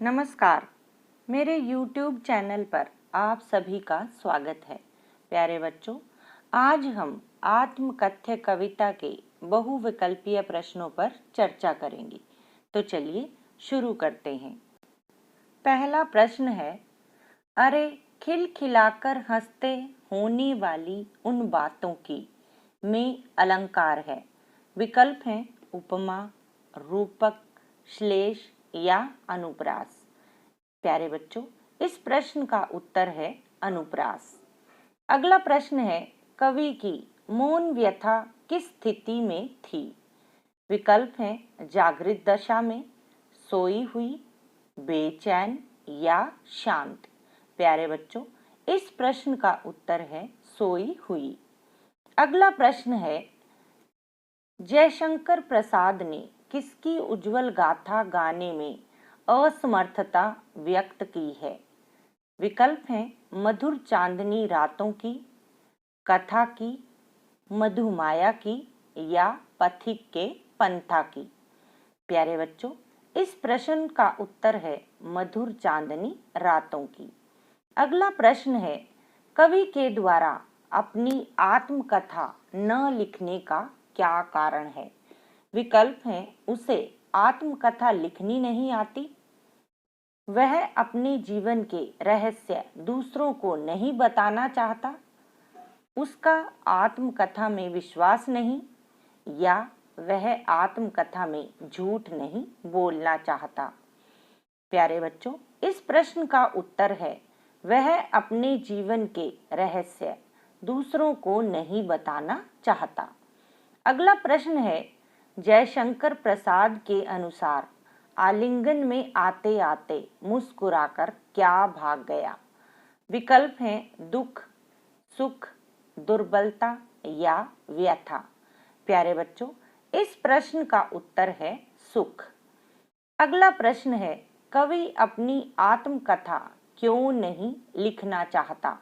नमस्कार। मेरे YouTube channel पर आप सभी का स्वागत है। प्यारे बच्चों, आज हम आत्मकथ्य कविता के बहुविकल्पीय प्रश्नों पर चर्चा करेंगे। तो चलिए शुरू करते हैं। पहला प्रश्न है, अरे खिलखिलाकर हंसते होने वाली उन बातों की में अलंकार है। विकल्प हैं उपमा, रूपक, श्लेष या अनुप्रास। प्यारे बच्चों, इस प्रश्न का उत्तर है अनुप्रास। अगला प्रश्न है, कवि की मौन व्यथा किस स्थिति में थी? विकल्प हैं जागृत दशा में, सोई हुई, बेचैन या शांत। प्यारे बच्चों, इस प्रश्न का उत्तर है सोई हुई। अगला प्रश्न है, जयशंकर प्रसाद ने किसकी उज्जवल गाथा गाने में असमर्थता व्यक्त की है? विकल्प हैं मधुर चांदनी रातों की, कथा की, मधुमाया की या पथिक के पंथा की। प्यारे बच्चों, इस प्रश्न का उत्तर है मधुर चांदनी रातों की। अगला प्रश्न है, कवि के द्वारा अपनी आत्मकथा न लिखने का क्या कारण है? विकल्प हैं उसे आत्मकथा लिखनी नहीं आती, वह अपने जीवन के रहस्य दूसरों को नहीं बताना चाहता, उसका आत्मकथा में विश्वास नहीं, या वह आत्मकथा में झूठ नहीं बोलना चाहता। प्यारे बच्चों, इस प्रश्न का उत्तर है वह अपने जीवन के रहस्य दूसरों को नहीं बताना चाहता। अगला प्रश्न है, जयशंकर प्रसाद के अनुसार आलिंगन में आते आते मुस्कुराकर क्या भाग गया? विकल्प हैं दुख, सुख, दुर्बलता या व्यथा। प्यारे बच्चों, इस प्रश्न का उत्तर है सुख। अगला प्रश्न है, कवि अपनी आत्मकथा क्यों नहीं लिखना चाहता?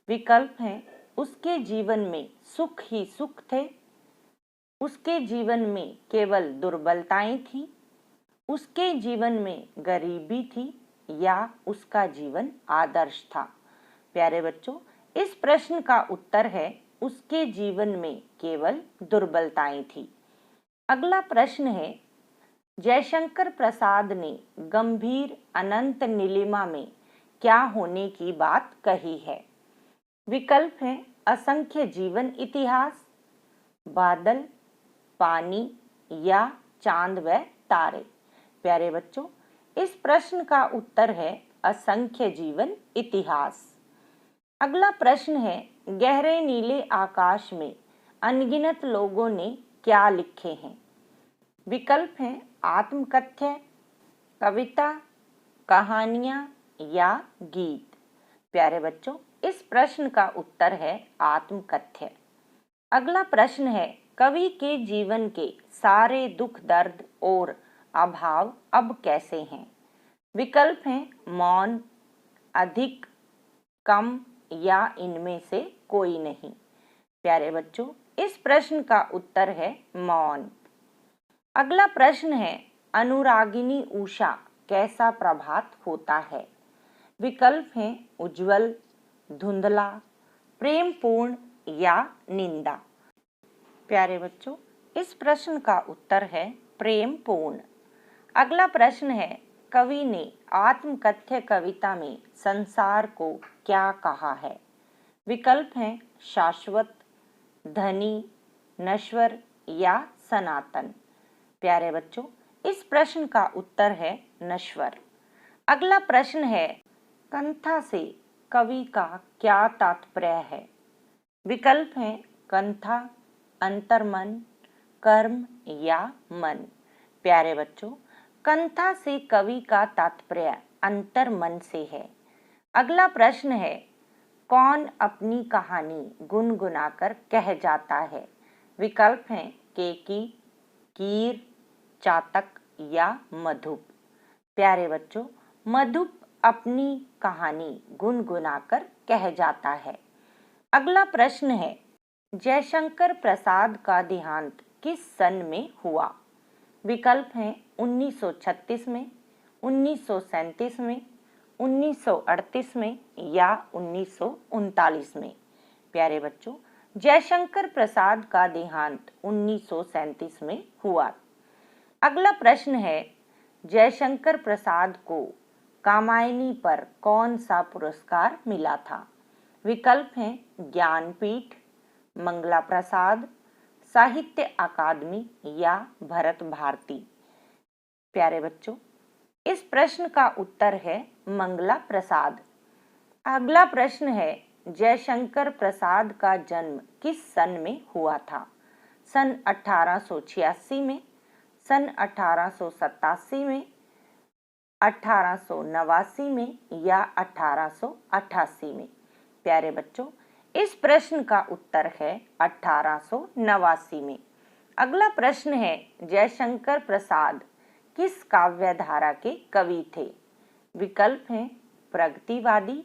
विकल्प हैं उसके जीवन में सुख ही सुख थे, उसके जीवन में केवल दुर्बलताएं थी, उसके जीवन में गरीबी थी या उसका जीवन आदर्श था। प्यारे बच्चों, इस प्रश्न का उत्तर है उसके जीवन में केवल दुर्बलताएं थी। अगला प्रश्न है, जयशंकर प्रसाद ने गंभीर अनंत नीलिमा में क्या होने की बात कही है? विकल्प हैं असंख्य जीवन इतिहास, बादल, पानी या चांद व तारे। प्यारे बच्चों, इस प्रश्न का उत्तर है असंख्य जीवन इतिहास। अगला प्रश्न है, गहरे नीले आकाश में अनगिनत लोगों ने क्या लिखे हैं? विकल्प हैं आत्मकथ्य, कविता, कहानियां या गीत। प्यारे बच्चों, इस प्रश्न का उत्तर है आत्मकथ्य। अगला प्रश्न है, कवि के जीवन के सारे दुख दर्द और अभाव अब कैसे हैं? विकल्प हैं मौन, अधिक, कम या इनमें से कोई नहीं। प्यारे बच्चों, इस प्रश्न का उत्तर है मौन। अगला प्रश्न है, अनुरागिनी उषा कैसा प्रभात होता है? विकल्प हैं उज्जवल, धुंधला, प्रेमपूर्ण या निंदा। प्यारे बच्चों, इस प्रश्न का उत्तर है प्रेमपूर्ण। अगला प्रश्न है, कवि ने आत्मकथ्य कविता में संसार को क्या कहा है? विकल्प हैं शाश्वत, धनी, नश्वर या सनातन। प्यारे बच्चों, इस प्रश्न का उत्तर है नश्वर। अगला प्रश्न है, कंथा से कवि का क्या तात्पर्य है? विकल्प हैं कंथा, अंतर्मन, कर्म या मन। प्यारे बच्चों, कंथा से कवि का तात्पर्य अंतर्मन से है। अगला प्रश्न है, कौन अपनी कहानी गुनगुनाकर कह जाता है? विकल्प हैं केकी, कीर, चातक या मधुप। प्यारे बच्चों, मधुप अपनी कहानी गुनगुनाकर कह जाता है। अगला प्रश्न है, जयशंकर प्रसाद का देहांत किस सन में हुआ? विकल्प हैं 1936 में, 1937 में, 1938 में या 1939 में? प्यारे बच्चों, जयशंकर प्रसाद का देहांत 1937 में हुआ। अगला प्रश्न है, जयशंकर प्रसाद को कामायनी पर कौन सा पुरस्कार मिला था? विकल्प हैं ज्ञानपीठ, मंगला प्रसाद, साहित्य अकादमी या भरत भारती। प्यारे बच्चों, इस प्रश्न का उत्तर है मंगला प्रसाद। अगला प्रश्न है, जयशंकर प्रसाद का जन्म किस सन में हुआ था? सन 1886 में, सन 1887 में, 1889 में या 1888 में? प्यारे बच्चों, इस प्रश्न का उत्तर है 1889 में। अगला प्रश्न है, जयशंकर प्रसाद किस काव्य धारा के कवि थे? विकल्प हैं प्रगतिवादी,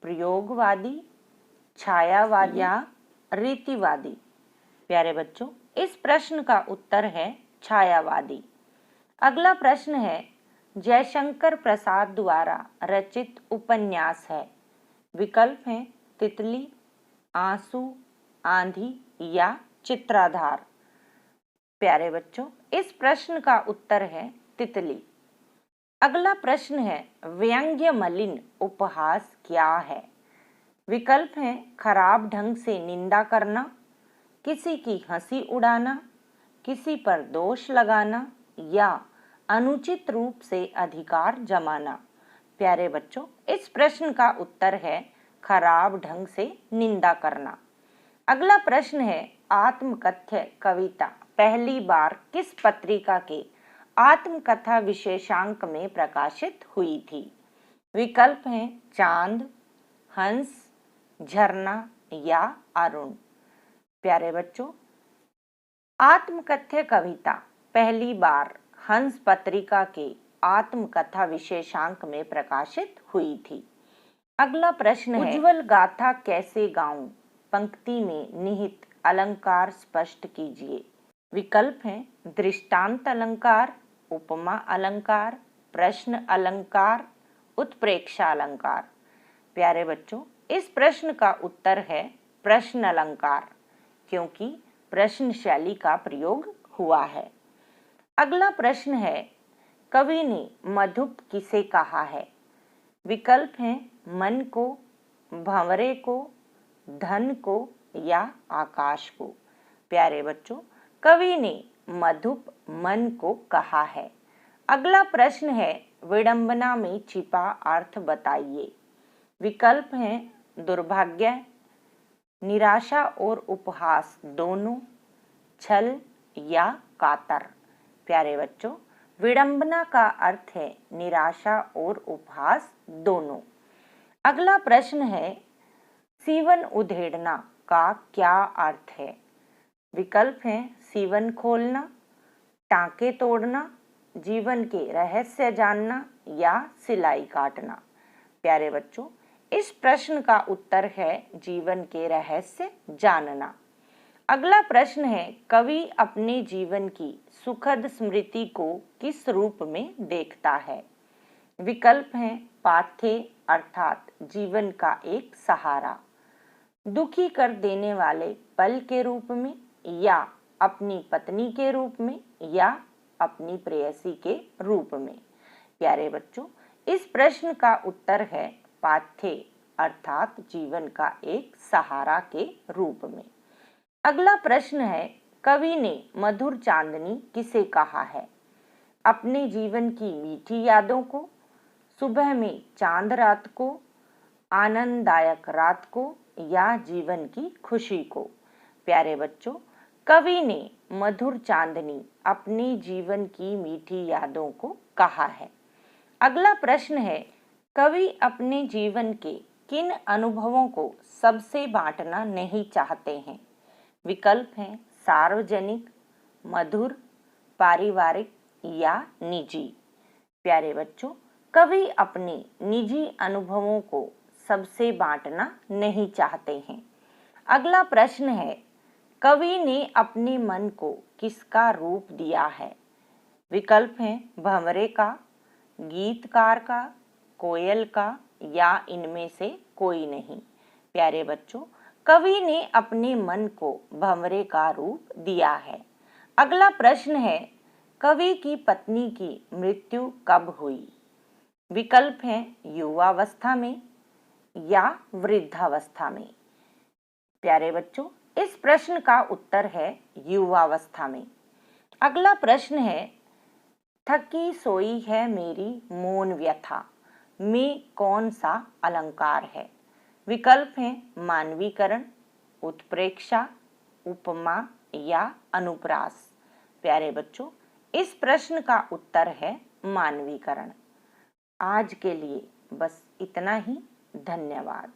प्रयोगवादी, छायावादी या रीतिवादी। प्यारे बच्चों, इस प्रश्न का उत्तर है छायावादी। अगला प्रश्न है, जयशंकर प्रसाद द्वारा रचित उपन्यास है। विकल्प हैं तितली, आंसू, आंधी या चित्राधार। प्यारे बच्चों, इस प्रश्न का उत्तर है तितली। अगला प्रश्न है, व्यंग्य मलिन उपहास क्या है? विकल्प हैं खराब ढंग से निंदा करना, किसी की हंसी उड़ाना, किसी पर दोष लगाना या अनुचित रूप से अधिकार जमाना। प्यारे बच्चों, इस प्रश्न का उत्तर है खराब ढंग से निंदा करना। अगला प्रश्न है, आत्मकथ्य कविता पहली बार किस पत्रिका के आत्मकथा विशेषांक में प्रकाशित हुई थी? विकल्प हैं चांद, हंस, झरना या अरुण। प्यारे बच्चों, आत्मकथ्य कविता पहली बार हंस पत्रिका के आत्मकथा विशेषांक में प्रकाशित हुई थी। अगला प्रश्न है, उज्ज्वल गाथा कैसे गाऊं? पंक्ति में निहित अलंकार स्पष्ट कीजिए। विकल्प हैं दृष्टांत अलंकार, उपमा अलंकार, प्रश्न अलंकार, उत्प्रेक्षा अलंकार। प्यारे बच्चों, इस प्रश्न का उत्तर है प्रश्न अलंकार, क्योंकि प्रश्न शैली का प्रयोग हुआ है। अगला प्रश्न है, कवि ने मधुप किसे कहा है? विकल्प हैं मन को, भंवरे को, धन को या आकाश को। प्यारे बच्चों, कवि ने मधुप मन को कहा है। अगला प्रश्न है, विडंबना में छिपा अर्थ बताइए। विकल्प हैं दुर्भाग्य, निराशा और उपहास दोनों, छल या कातर। प्यारे बच्चों, विडंबना का अर्थ है निराशा और उपहास दोनों। अगला प्रश्न है, सीवन उधेड़ना का क्या अर्थ है? विकल्प हैं सीवन खोलना, टांके तोड़ना, जीवन के रहस्य जानना या सिलाई काटना। प्यारे बच्चों, इस प्रश्न का उत्तर है जीवन के रहस्य जानना। अगला प्रश्न है, कवि अपने जीवन की सुखद स्मृति को किस रूप में देखता है? विकल्प हैं पाथ्य अर्थात जीवन का एक सहारा, दुखी कर देने वाले पल के रूप में या अपनी पत्नी के रूप में या अपनी प्रेयसी के रूप में। प्यारे बच्चों, इस प्रश्न का उत्तर है पाथ्य अर्थात जीवन का एक सहारा के रूप में। अगला प्रश्न है, कवि ने मधुर चांदनी किसे कहा है? अपने जीवन की मीठी यादों को, सुबह में चांद रात को, आनंददायक रात को या जीवन की खुशी को। प्यारे बच्चों, कवि ने मधुर चांदनी अपने जीवन की मीठी यादों को कहा है। अगला प्रश्न है, कवि अपने जीवन के किन अनुभवों को सबसे बांटना नहीं चाहते हैं? विकल्प हैं सार्वजनिक, मधुर, पारिवारिक या निजी। प्यारे बच्चों, कवि अपने निजी अनुभवों को सबसे बांटना नहीं चाहते हैं। अगला प्रश्न है, कवि ने अपने मन को किसका रूप दिया है? विकल्प हैं भंवरे का, गीतकार का, कोयल का या इनमें से कोई नहीं। प्यारे बच्चों, कवि ने अपने मन को भंवरे का रूप दिया है। अगला प्रश्न है, कवि की पत्नी की मृत्यु कब हुई? विकल्प हैं युवावस्था में या वृद्धावस्था में। प्यारे बच्चों, इस प्रश्न का उत्तर है युवावस्था में। अगला प्रश्न है, थकी सोई है मेरी मौन व्यथा में कौन सा अलंकार है? विकल्प हैं मानवीकरण, उत्प्रेक्षा, उपमा या अनुप्रास। प्यारे बच्चों, इस प्रश्न का उत्तर है मानवीकरण। आज के लिए बस इतना ही। धन्यवाद।